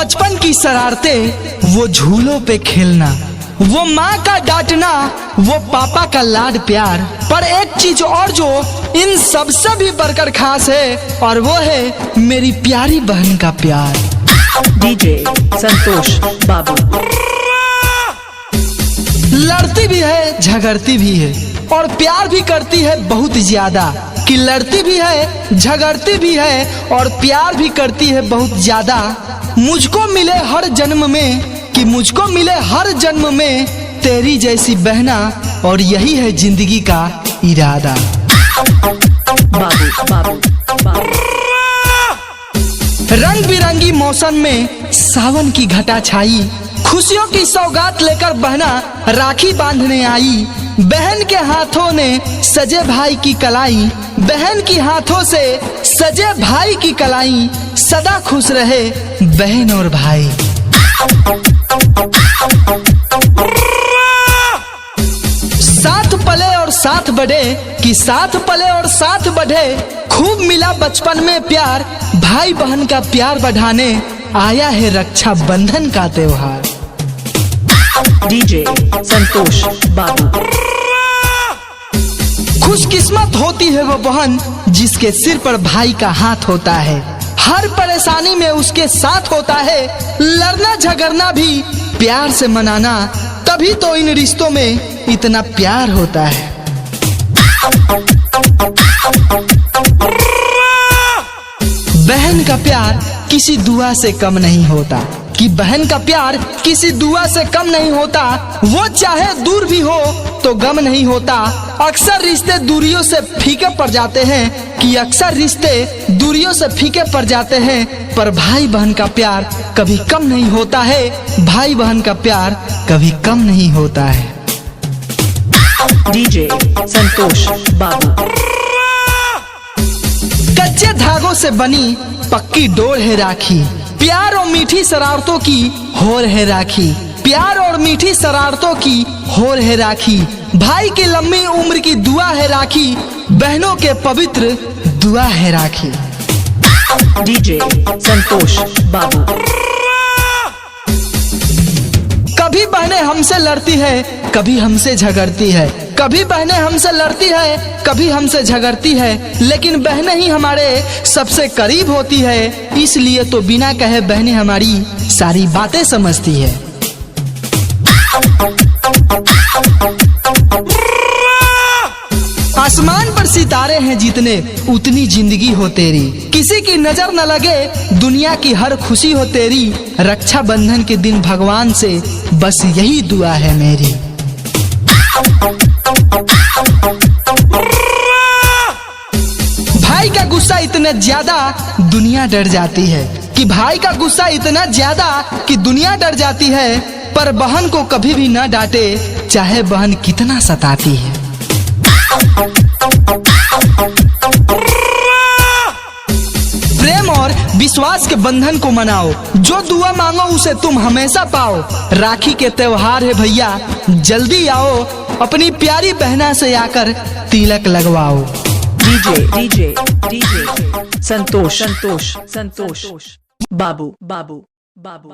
बचपन की शरारतें, वो झूलों पे खेलना, वो माँ का डांटना, वो पापा का लाड प्यार। पर एक चीज और जो इन सबसे भी बढ़कर खास है, और वो है मेरी प्यारी बहन का प्यार। डीजे संतोष बाबू। लड़ती भी है, झगड़ती भी है, और प्यार भी करती है बहुत ज्यादा। कि लड़ती भी है, झगड़ती भी है, और प्यार भी करती है बहुत ज्यादा। मुझको मिले हर जन्म में, कि मुझको मिले हर जन्म में तेरी जैसी बहना, और यही है जिंदगी का इरादा। बाबू बाबू बाबू। रंग बिरंगी मौसम में सावन की घटा छाई, खुशियों की सौगात लेकर बहना राखी बांधने आई। बहन के हाथों ने सजे भाई की कलाई, बहन की हाथों से सजे भाई की कलाई। सदा खुश रहे बहन और भाई। साथ पले और साथ बढ़े, कि साथ पले और साथ बढ़े। खूब मिला बचपन में प्यार, भाई बहन का प्यार बढ़ाने आया है रक्षा बंधन का त्योहार। डीजे संतोष बाबू। खुशकिस्मत होती है वो बहन जिसके सिर पर भाई का हाथ होता है। हर परेशानी में उसके साथ होता है। लड़ना झगड़ना भी प्यार से मनाना, तभी तो इन रिश्तों में इतना प्यार होता है। बहन का प्यार किसी दुआ से कम नहीं होता, कि बहन का प्यार किसी दुआ से कम नहीं होता। वो चाहे दूर भी हो तो गम नहीं होता। अक्सर रिश्ते दूरियों से फीके पड़ जाते हैं, कि अक्सर रिश्ते दूरियों से फीके पड़ जाते हैं। पर भाई बहन का प्यार कभी कम नहीं होता है। भाई बहन का प्यार कभी कम नहीं होता है। डीजे संतोष बाबू। कच्चे धागों से बनी पक्की डोर है राखी, प्यार और मीठी शरारतों की होर है राखी। प्यार और मीठी शरारतों की होर है राखी। भाई की लंबी उम्र की दुआ है राखी, बहनों के पवित्र दुआ है राखी। डीजे संतोष बाबू। कभी बहनें हमसे लड़ती है, कभी हमसे झगड़ती है। कभी बहनें हमसे लड़ती है, कभी हमसे झगड़ती है, लेकिन बहनें ही हमारे सबसे करीब होती है। इसलिए तो बिना कहे बहनें हमारी सारी बातें समझती है। आसमान पर सितारे हैं जितने, उतनी जिंदगी हो तेरी। किसी की नजर न लगे, दुनिया की हर खुशी हो तेरी। रक्षा बंधन के दिन भगवान से बस यही दुआ है मेरी। भाई का गुस्सा इतना ज्यादा दुनिया डर जाती है, कि भाई का गुस्सा इतना ज्यादा कि दुनिया डर जाती है। पर बहन को कभी भी न डांटे, चाहे बहन कितना सताती है। प्रेम और विश्वास के बंधन को मनाओ, जो दुआ मांगो उसे तुम हमेशा पाओ। राखी के त्योहार है भैया, जल्दी आओ, अपनी प्यारी बहना से आकर तिलक लगवाओ। डीजे डीजे डीजे संतोष संतोष संतोष बाबू बाबू बाबू।